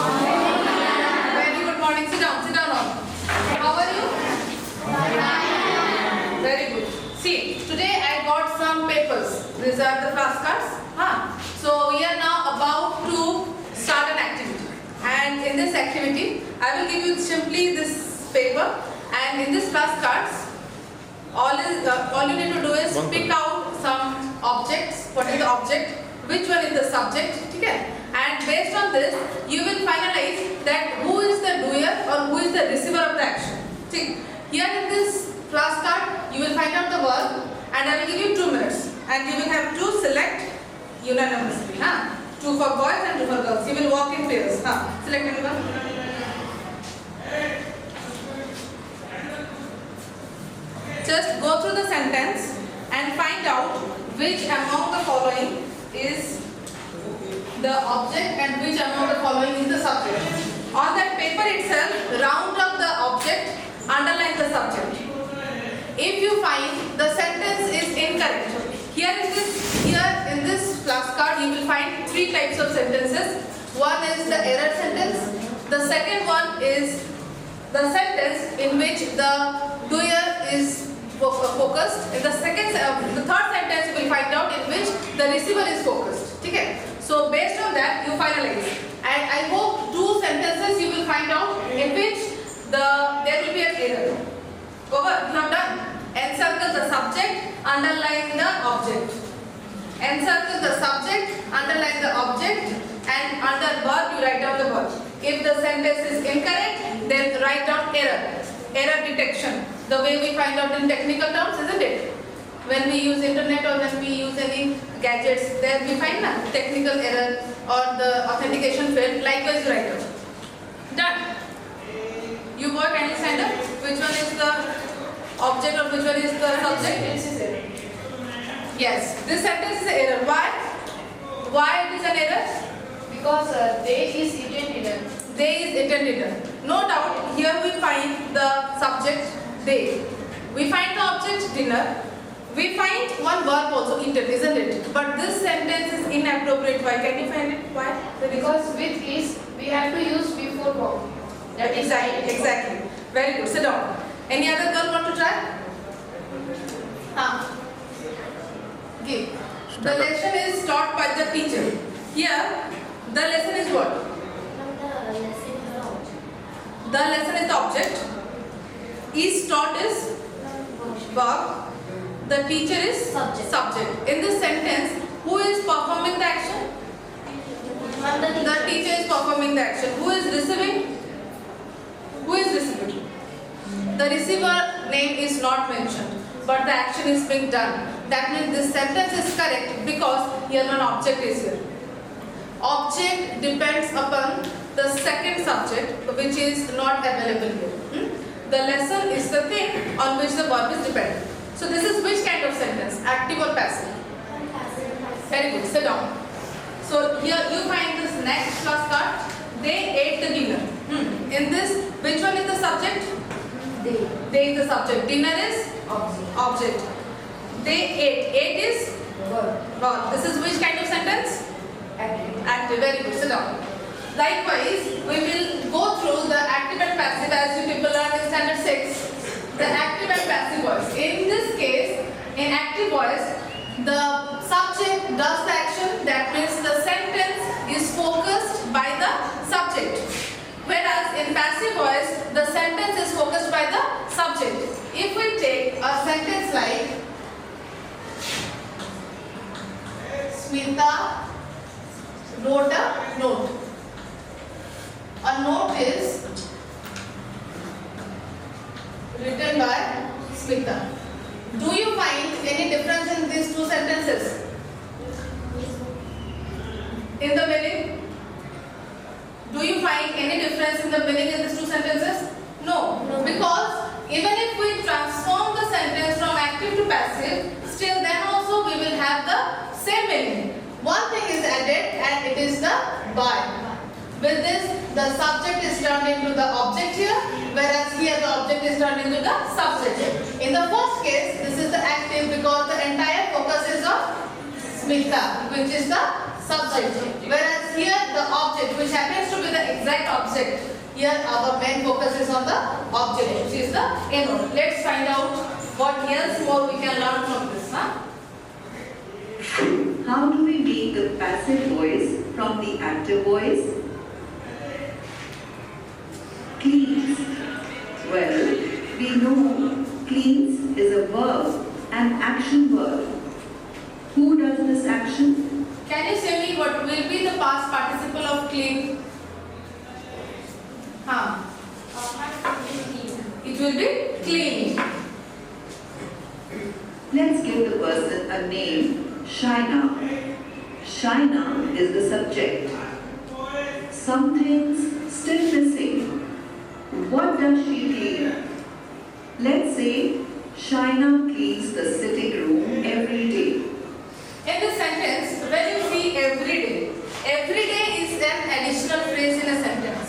Very good morning. Sit down all. How are you? Very good. See, today I got some papers. These are the flashcards. So we are now about to start an activity. And in this activity, I will give you simply this paper. And in this flashcards, all you need to do is pick out some objects. What is the object? Which one is the subject? Okay? And based on this, you will finalize that who is the doer or who is the receiver of the action. See, here in this flashcard, you will find out the verb, and I will give you 2 minutes, and you will have to select unanimously. 2 for boys and 2 for girls. You will walk in pairs. Select anyone. Just go through the sentence and find out which among the following is the object and which among the following is the subject. On that paper itself, round up the object, underline the subject. If you find the sentence is incorrect, here in this flashcard you will find 3 types of sentences. One is the error sentence. The second one is the sentence in which the doer is focused. In the third sentence you will find out in which the receiver is focused. Okay? So based on that you finalize. And I hope 2 sentences you will find out in which there will be an error. Over. You have done. Encircle the subject, underline the object. Encircle the subject, underline the object, and under verb you write down the verb. If the sentence is incorrect, then write down error. Error detection. The way we find out in technical terms, isn't it? When we use internet or when we use any gadgets, there we find technical error or the authentication failed. Likewise, you write down. Done. You boy, can you stand up? Which one is the object or which one is the subject? Yes. This sentence is an error. Why? Why it is an error? Because they is intended. They is intended. No doubt, here we find the subject they. We find the object dinner. We find one verb also intend, isn't it? But this sentence is inappropriate. Why? Can you find it? Why? Because with is we have to use before verb. That is exactly. Very good. Sit down. Any other girl want to try? Give. The lesson is taught by the teacher. Here, the lesson is what? The lesson is the object. Is taught is verb. The teacher is subject. In this sentence, who is performing the action? The teacher is performing the action. Who is receiving? Who is receiving? The receiver name is not mentioned, but the action is being done. That means this sentence is correct because here one object is here. Object depends upon the second subject which is not available here. The lesson is the thing on which the verb is dependent. So this is which kind of sentence? Active or passive? Very good. Sit down. So here you find this next flashcard. They ate the dinner. In this, which one is the subject? They is the subject. Dinner is object. They ate. Ate is verb. This is which kind of sentence? Active. Very good. Sit down. Likewise, we will go through the active and passive as you people learned in standard 6. The active and passive voice. In this case, in active voice, the subject does the action. That means the sentence is focused by the subject. Whereas in passive voice, the sentence is focused by the subject. If we take a sentence like Smita wrote a note. A note is written by Smita. Do you find any difference in these 2 sentences? In the meaning? Do you find any difference in the meaning in these 2 sentences? No. Because even if we transform the sentence from active to passive, still then also we will have the same meaning. One thing is added and it is the by. With this, the subject is turned into the object here, whereas here the object is turned into the subject. In the first case, this is the active because the entire focus is on Smita, which is the subject. Whereas here the object, which happens to be the exact object. Here our main focus is on the object, which is the A node. Let's find out what else more we can learn from this. How do we make the passive voice from the active voice? Cleans. Well, we know cleans is a verb, an action verb. Who does this action? Can you say me what will be the past participle of clean? It will be clean. Let's give the person a name, Shaina. Shaina is the subject. Something's still missing. What does she clean? Let's say Shaina cleans the sitting room every day. In this sentence, when you see every day is an additional phrase in a sentence.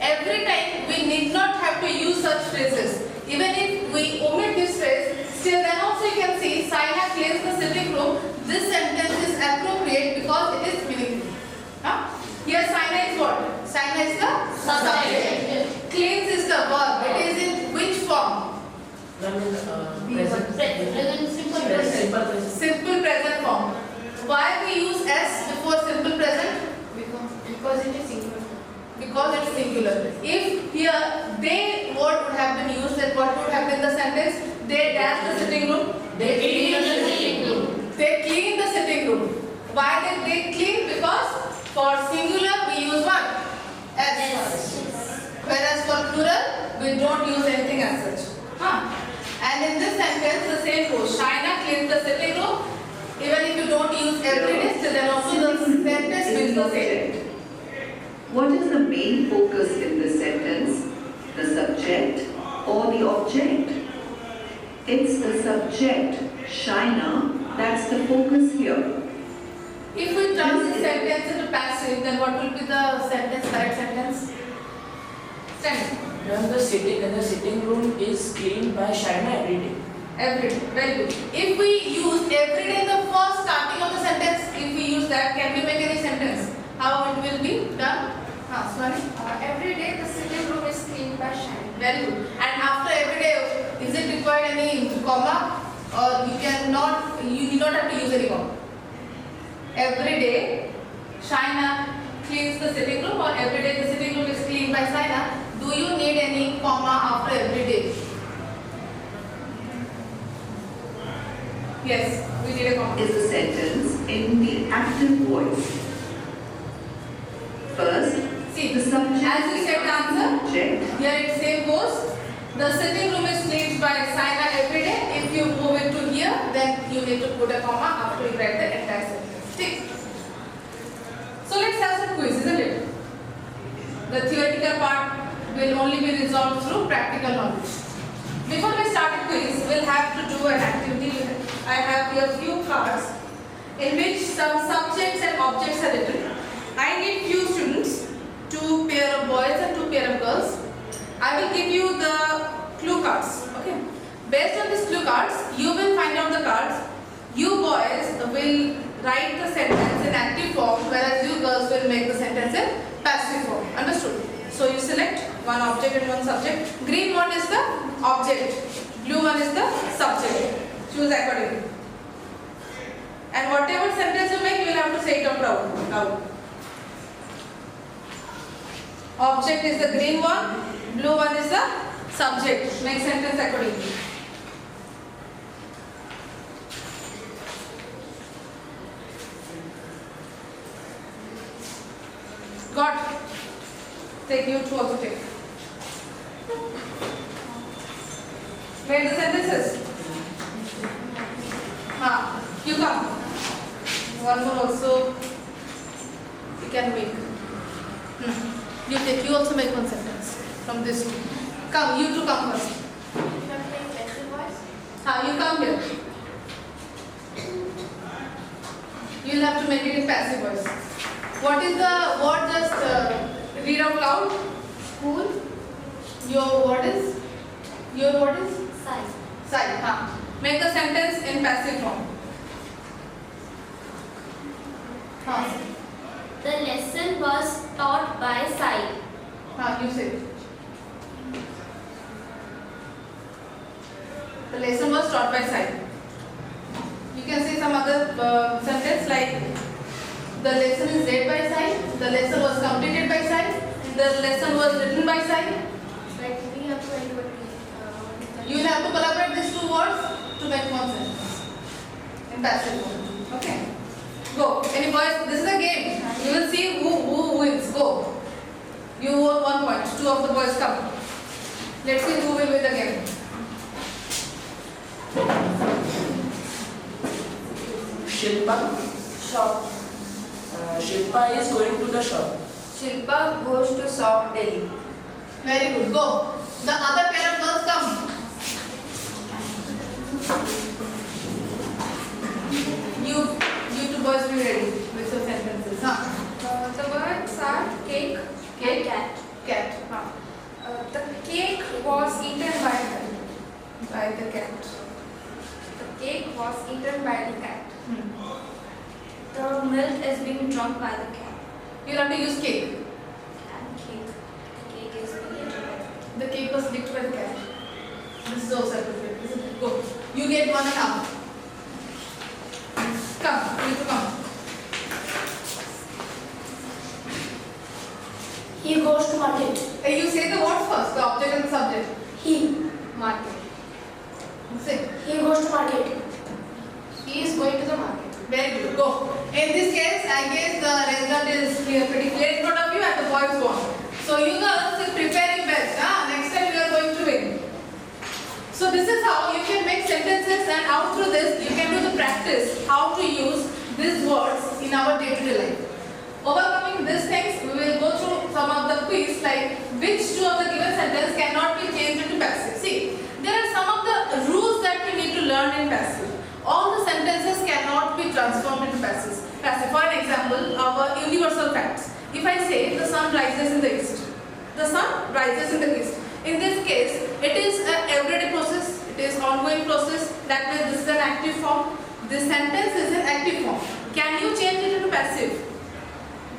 Every time we need not have to use such phrases. Even if we omit this phrase, still then also you can see Saina cleans the sitting room. This sentence is appropriate because it is meaningful. Here Saina is what? Saina is the subject. Cleans is the verb. It is in which form? Simple present form. Why we use S before simple present? Because it is singular. Because it's singular. If here they word would have been used, then what would have been the sentence? They dash the sitting room. They clean the sitting room. They clean the sitting room. Why did they clean? Because for singular we use what? S. Whereas for plural we don't use anything as such. And in this sentence the same goes. Shaina cleans the sitting room. Even if you don't use every day, still then also the sentence means the same. What is the main focus in this sentence? The subject or the object? It's the subject, Shaina, that's the focus here. If we turn this sentence into passive, then what will be the sentence, correct sentence? Stand. When the sitting room is cleaned by Shaina every day. Every day, very good. If we use every day in the first starting of the sentence, if we use that, can we make any sentence? How it will be done? Sorry. Every day the sitting room is cleaned by Shaina. Very good. And after every day, is it required any comma? Or you need not have to use any comma? Every day, Shaina cleans the sitting room, or every day the sitting room is cleaned by Shaina. Do you need any comma after every day? Yes, we need a comma. Is a sentence in the active voice. First, See, the subject as you said the answer, subject. here it same goes. The sitting room is cleaned by Shaina every day. If you move it to here, then you need to put a comma after you write the entire sentence. Tick. So let's have some quiz, isn't it? The theoretical part will only be resolved through practical knowledge. Before we start the quiz, we'll have to do an activity. I have here few cards in which some subjects and objects are written. I need few students, 2 pair of boys and 2 pair of girls. I will give you the clue cards. Okay. Based on these clue cards, you will find out the cards. You boys will write the sentence in active form, whereas you girls will make the sentence in passive form. Understood? So you select one object and one subject. Green one is the object. Blue one is the subject. Choose accordingly. And whatever sentence you make, you will have to say it out loud. Object is the green one, blue one is the subject. Make sentence accordingly. Got? Take you two also take. Where the sentences? You come. One more also you can make. You take. You also make one sentence from this two. Come, you two come first. You have to make passive voice. You come here. You will have to make it in passive voice. What is the word? Just read out loud. School. Your word is? Size. Side. Make the sentence in passive form. The lesson was taught by by side. You say. The lesson was taught by side. You can say some other sentence like the lesson is read by side, the lesson was completed by side, the lesson was written by side. Like we have to write what You will have to collaborate these two words to make one sentence in passive form. Okay. Go. Any boys? This is a game. You will see who wins. Go. You won 1 point. 2 of the boys come. Let's see who will win the game. Shilpa. Shop. Shilpa is going to the shop. Shilpa goes to shop daily. Very good. Go. The other pair of girls come. You two boys be ready with your sentences. The words are cake, Cake. Cat. Cat. the cake was eaten by By the cat. the cake was eaten by the cat. The milk is being drunk by the cat. You have to use cake. And cake. Cake is being eaten by the cat. The cake was licked by the cat. This is also appropriate, isn't it? Go. You get 1.5. Come. You need to come. He goes to market. You say the words first, the object and the subject. He. Market. Say. He goes to market. He is going to the market. Very good. Go. In this case, I guess the result is clear, pretty clear in front of you, and the boys won. So you girls are preparing best. Next time you are going to win. So this is how you can make sentences, and out through this you can do the practice how to use these words in our day-to-day life. Overcoming these things, we will go through some of the quiz like which two of the given sentence cannot be changed into passive. See, there are some of the rules that we need to learn in passive. All the sentences cannot be transformed into passive. For an example, our universal facts. If I say the sun rises in the east, the sun rises in the east. In this case, it is an everyday process. It is ongoing process. That means this is an active form. This sentence is an active form. Can you change it into passive?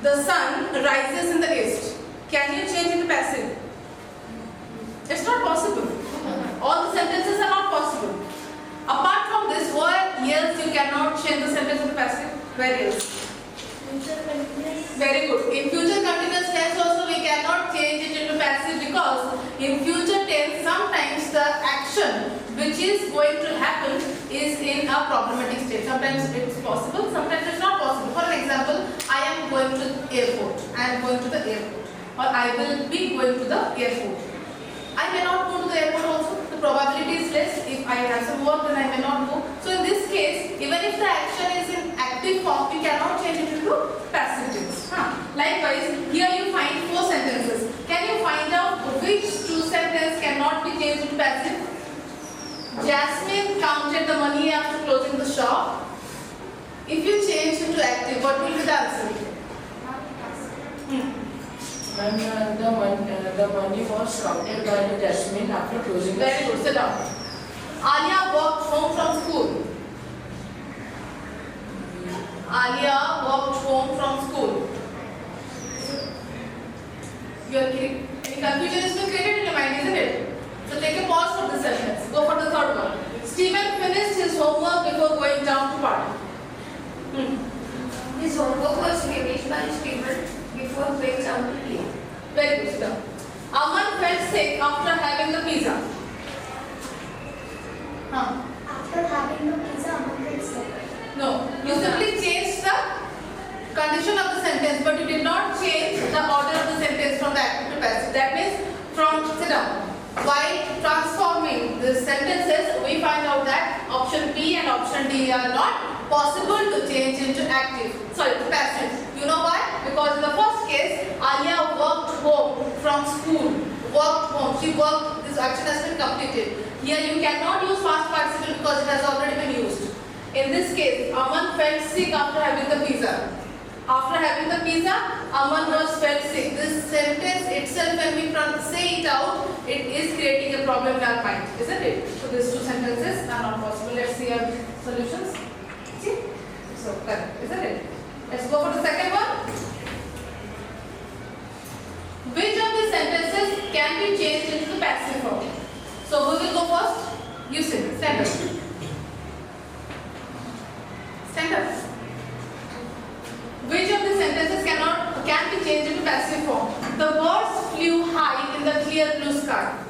The sun rises in the east. Can you change it to passive? It's not possible. All the sentences are not possible. Apart from this word, yes, you cannot change the sentence into passive. Where else? Future continuous. Very good. In future continuous tense also we cannot change it into passive because in future tense sometimes the action which is going to happen is in a problematic state. Sometimes it's possible, sometimes it's not possible. For an example, I am going to the airport. I am going to the airport. Or I will be going to the airport. I may not go to the airport also. The probability is less. If I have some work, then I may not go. So in this case, even if the action is in active form, we cannot change it into passive tense. Likewise, here you find 4 sentences. Can you find out which 2 sentences cannot be changed into passive? Jasmine counted the money after closing the shop. If you change it to active, what will be the answer? When the money was counted by the Jasmine after closing the Very good, sit down. Alia walked home from school. Alia walked home from school. You are kidding? Any confusion is being created in your mind, isn't it? So take a pause for this sentence. Go for the third one. Stephen finished his homework before going down to party. His homework was finished by Stephen before going down to play. Very good, sit down. Aman felt sick after having the pizza. After having the pizza, Aman felt sick. No, you simply changed the condition of the sentence, but you did not change the order of the sentence from the active to passive. That means from, sit down. While transforming the sentences, we find out that option B and option D are not possible to change into active. Sorry, to passive. You know why? Because in the first case, Alia walked home from school. Walked home. She worked. This action has been completed. Here you cannot use past participle because it has already been used. In this case, Aman felt sick after having the pizza. After having the pizza, Aman was felt sick. This sentence itself, when we say it out, it is creating a problem in our mind, isn't it? So these 2 sentences are not possible. Let's see our solutions. See? So correct, isn't it? Let's go for the second one. can be changed into the passive form. So who will go first? You sit. Stand up. Stand up. Which of the sentences can be changed into passive form? The birds flew high in the clear blue sky.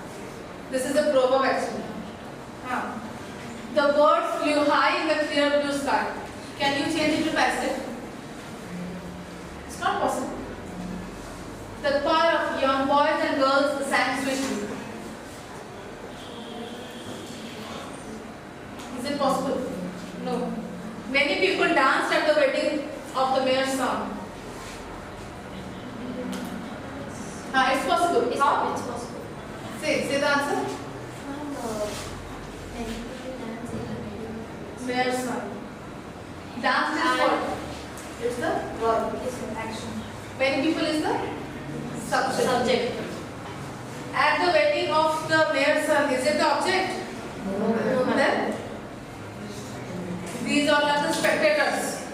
This is the proverb actually. The birds flew high in the clear blue sky. Can you change it to passive? It's not possible. The choir of young boys and girls sang sweetly. Is it possible? No. Many people danced at the wedding of the mayor's son. It's possible. How? It's possible. Say the answer. Mayor's son. Dance is what? It's the verb. It's an action. Many people is the subject. At the wedding of the mayor's son, is it the object? No. Then these all are the spectators.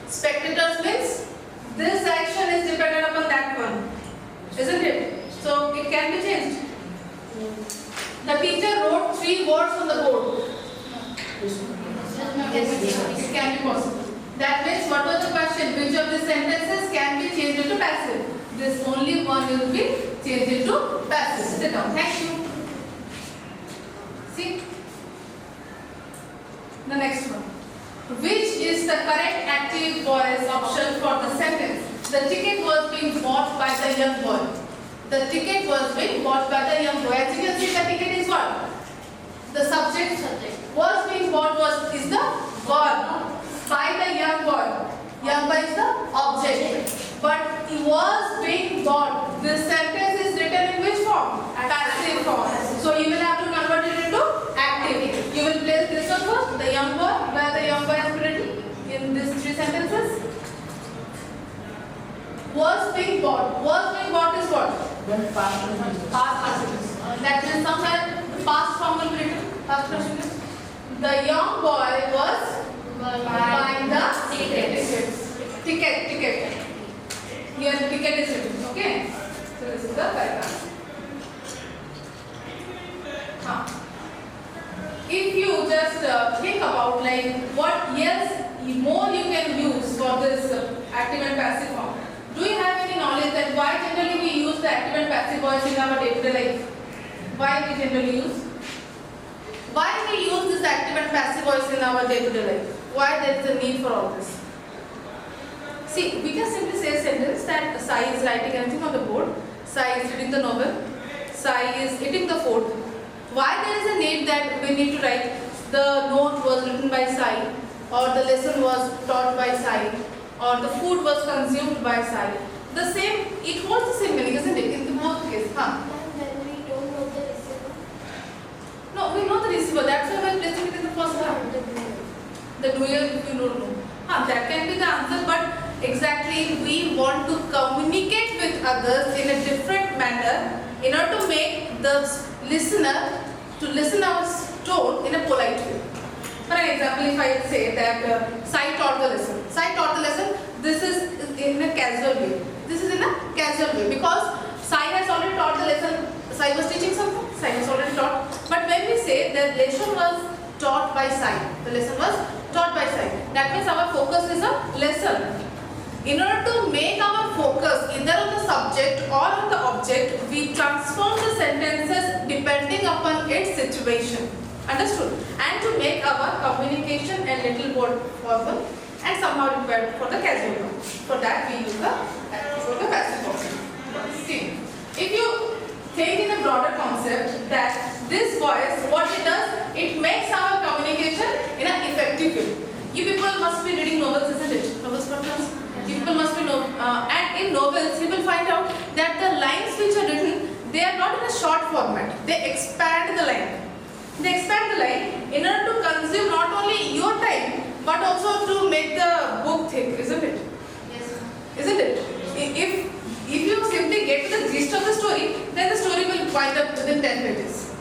Spectators means this action is dependent upon that one, isn't it? So it can be changed. The teacher wrote 3 words on the board. Yes, it can be possible. That means what was the question? Which of the sentences can be changed into passive? This only one will be changed into passive. Sit down. Thank you. See? The next one. Which is the correct active voice option for the sentence? The ticket was being bought by the young boy. The ticket was being bought by the young boy. As you can see, the ticket is what? The subject. Was being bought is the verb by the young boy. Young boy is the object. But it was being bought. This sentence is written in which form? Passive form. So you will have to convert it into active. You will place this one first, the young boy, where the young boy is written in these 3 sentences. Was being bought. Was being bought is what? When past continuous. Past continuous. That means somewhere the past form will be written. Past continuous. The young boy was buying the ticket. Here ticket is written. Okay. So this is the paragraph. If you just think about like what more you can use for this active and passive form. Do you have any knowledge that why generally we use the active and passive voice in our day-to-day life? Why we generally use? Why we use this active and passive voice in our day-to-day life? Why there is a need for all this? See, we can simply say a sentence that Sai is writing anything on the board, Sai is reading the novel, Sai is eating the food. Why there is a need that we need to write the note was written by Sai, or the lesson was taught by Sai, or the food was consumed by Sai? The same, it holds the same meaning, isn't it? In both cases. When we don't know the receiver. No, we know the receiver. That's why we are placing it in the first one. The doer, if you don't know. That can be the answer, but exactly we want to communicate with others in a different manner in order to make the listener to listen our tone in a polite way. For an example, if I say that Sai taught the lesson. Sai taught the lesson. This is in a casual way. This is in a casual way because Sai has already taught the lesson. Sai was teaching something. Sai has already taught. But when we say that lesson was taught by Sai, the lesson was taught by Sai. That means our focus is a lesson. In order to make our focus either on the subject or on the object, we transform the sentences depending upon its situation. Understood? And to make our communication a little more formal and somehow required for the casual one. For that we use the passive form. See, if you think in a broader concept that this voice, what it does, it makes our communication in an effective way. You people must be reading novels, isn't it? Novels, partners? You people must be and in novels you will find out that the lines which are written, they are not in a short format. They expand the line. They expand the line in order to consume not only your time but also to make the book thick, isn't it? Yes. Isn't it? If you simply get to the gist of the story, then the story will wind up within 10 pages.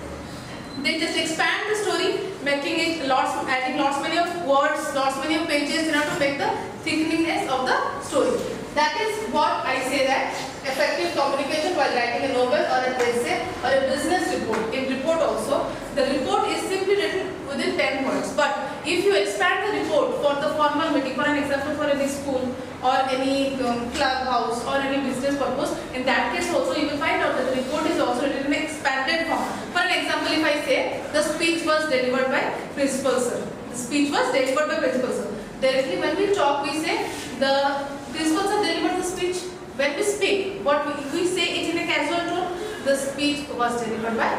They just expand the story, making it adding lots many of words, lots many of pages in order to make the thickness of the story. That is what I say that effective communication while writing a novel or an essay a business report. In report also, the report is simply written within 10 words. But if you expand the report for the formal meeting, for an example, for any school or any clubhouse or any business purpose, in that case also you will find out that the report is also written in expanded form. For an example, if I say the speech was delivered by principal sir. The speech was delivered by principal sir. Directly when we talk, we say the principal sir delivered the speech. When we speak, what we say it in a casual tone, the speech was delivered by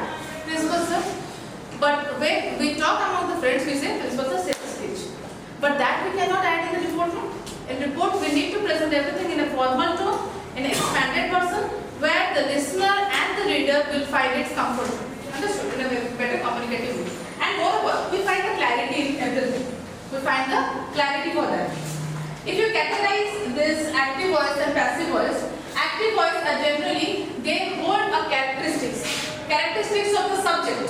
principal sir. But when we talk among the friends, we say principal sir said the speech. But that we cannot add in the report. In report, we need to present everything in a formal tone, in an expanded person, where the listener and the reader will find it comfortable. Understood? In a better communicative way. And moreover, we find the clarity in everything. We find the clarity for that. If you categorize this active voice and passive voice are generally, they hold a characteristics of the subject.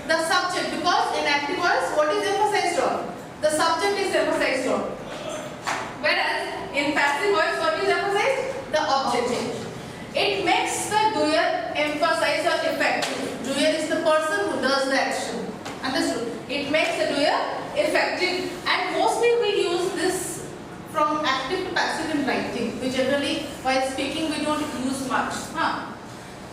The subject, because in active voice, what is emphasized on? The subject is emphasized on. Whereas in passive voice, what is emphasized? The object. It makes the doer emphasize or effective. Doer is the person who does the action. Understood? It makes the doer effective, and mostly we use this from active to passive in writing. We generally, while speaking, we don't use much.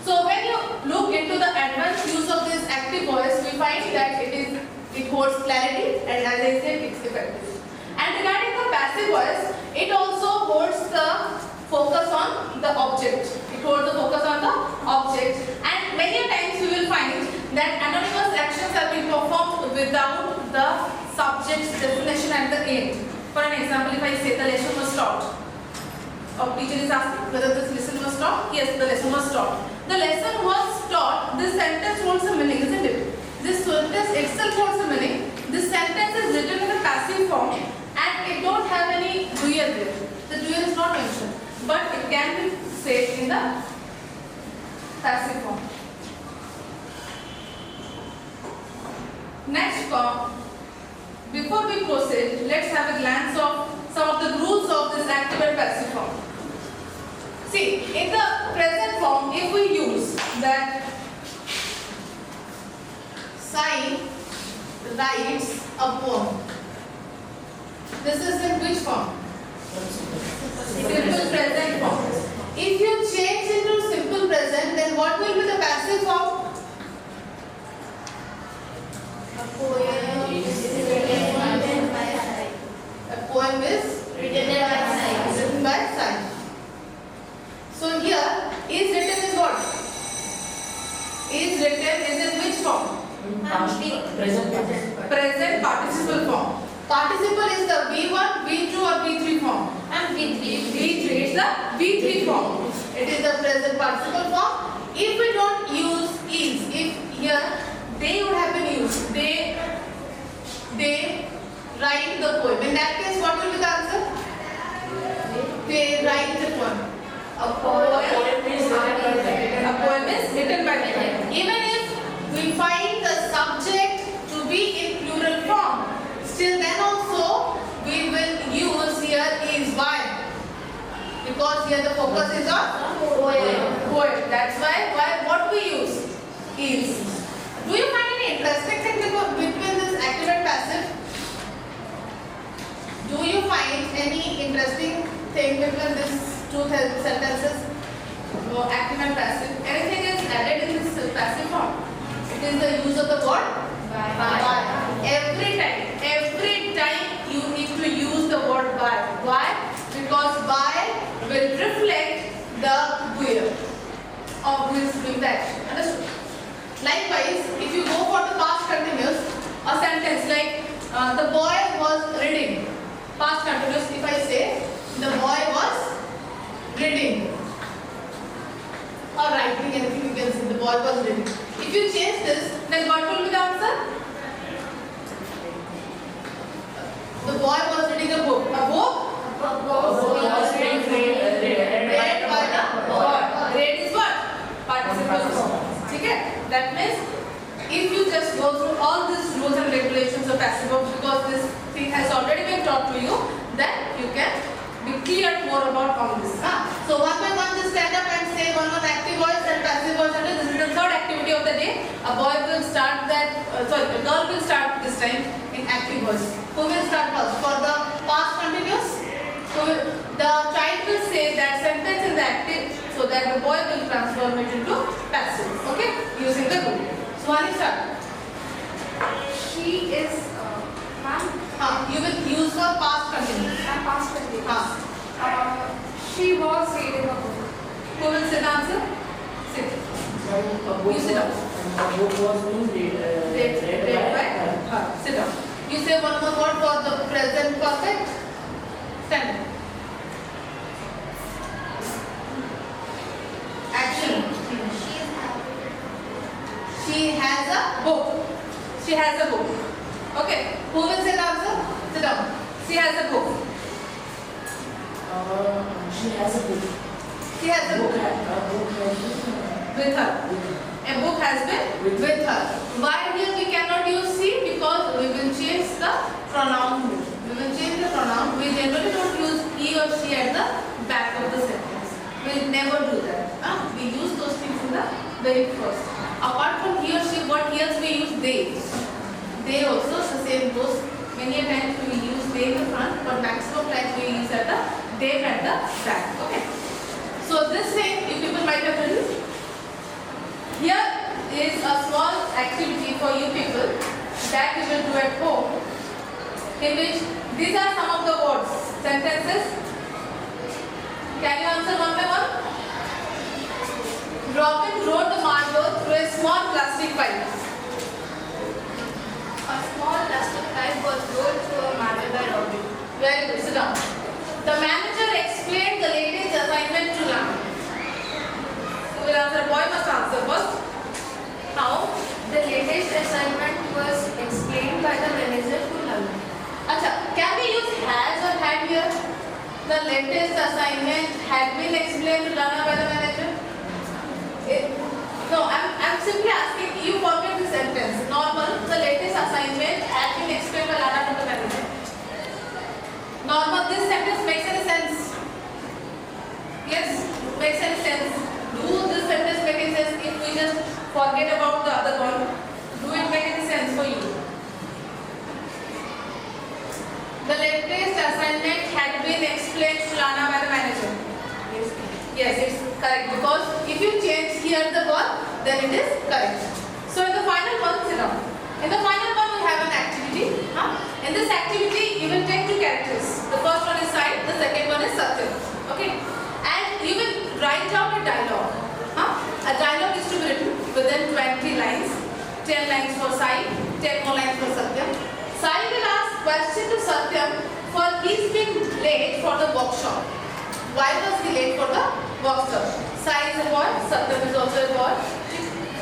So when you look into the advanced use of this active voice, we find that it holds clarity, and as I said, it's effective. And regarding the passive voice, it also holds the focus on the object. It holds the focus on the object, and many times we will find that anonymous actions are being performed without the subject's definition at the end. For an example, if I say the lesson was stopped, or teacher is asking whether this lesson was stopped, yes, the lesson was stopped. The lesson was taught. This sentence holds a meaning, isn't it? This sentence itself holds a meaning. This sentence is written in a passive form, and it don't have any doer there. The doer is not mentioned, but it can be said in the passive form. Next, before we proceed, let's have a glance of some of the rules of this active and passive form. See, in the present form, if we use that Sai writes a poem, this is in which form? Simple present form. If you change into simple present, then what will be the passive form? A poem is written by Sai. So here, is written is what? Is written is in which form? Present participle form. Participle is the V1, V2 or V3 form. And V3. V3 is the V3 form. It is the present participle form. If we don't use is, if here they would have been used, they write the poem. In that case, what will be the answer? They write the poem. A poem is written by them. Even if we find the subject to be in plural form, still then also we will use here is by, because here the focus is on poem. That's why what we use is. Do you find any interesting thing between this active and passive? Do you find any interesting thing between these two sentences? Active and passive. Anything is added in this passive form. It is the use of the word by. Every time you need to use the word by. Why? Because by will reflect the doer of who is doing the action. Understood? Likewise, if you go for the past continuous, a sentence like the boy was reading. Past continuous, if I say the boy was reading or writing, anything you can say, the boy was reading. If you change this, then what will be the answer? The boy was reading a book. A book? Was read by the boy. Read is what? Participle form. Okay? That means if you just go through all these rules and regulations of passive verbs, because this thing has already been taught to you, then you can be clear more about all this. So one by one, just stand up and say one active voice and passive voice, and this is the third active A boy will start that, sorry, a girl will start this time in active voice. Who will start first? For the past continuous, the child will say that sentence in the active so that the boy will transform it into passive. Okay? Using the rule. So, one start. She is, ma'am, You will use for past continuous. past continuous. She was reading a book. Who will say the answer? Sit. You sit down. A book was being read by her. Sit down. You say one more word for the present perfect. Stand. Action. She has a book. She has a book. Okay. Who will say the answer? Sit down. She has a book. She has a book. She has a book. With her. A book has been with her. Why here we cannot use she? Because we will change the pronoun. We will change the pronoun. We generally don't use he or she at the back of the sentence. We will never do that. We use those things in the very first. Apart from he or she, what else we use? They. They also the same goes. Many times we will use they in the front, but maximum times we use at the them at the back. Okay. So this thing you people might have done. Here is a small activity for you people that you will do at home, in which these are some of the words, sentences. Can you answer one by one? Robin rode the marble through a small plastic pipe. A small plastic pipe was rolled through a marble by Robin. Very good, sit down. The manager explained the latest assignment to Lana. Who will answer? Boy must answer first. How? The latest assignment was explained by the manager to Lana. Acha, can we use has or had here? The latest assignment had been explained to Lana by the manager. No, I'm simply asking you forget the sentence. Normal, the latest assignment had been explained by Lana to the manager. Normal, this sentence makes any sense? Yes, makes any sense. Do this sentence make any sense if we just forget about the other one? Do it make any sense for you? The latest assignment had been explained to Lana by the manager. Yes, it's correct because if you change here the word, then it is correct. So in the final one, sit down. In the final one, we have an activity. In this activity, you will take two characters. The first one is Sai, the second one is Satyam. Okay, and you will write down a dialogue. A dialogue is to be written within 20 lines. 10 lines for Sai, 10 more lines for Satyam. Sai will ask question to Satyam for he's been late for the workshop. Why was he late for the workshop? Sai is a boy, Satyam is also a boy.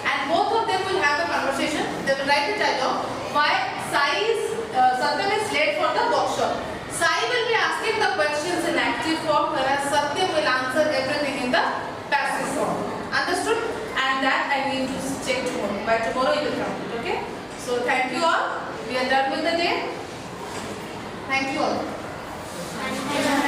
And both of them will have a conversation. They will write a dialogue. Why Satyam is late for the workshop. Sai will be asking the questions in active form, whereas Satyam will answer everything in the passive form. Understood? And that I need to check tomorrow. By tomorrow you will complete. Okay? So thank you all. We are done with the day. Thank you all. Thank you.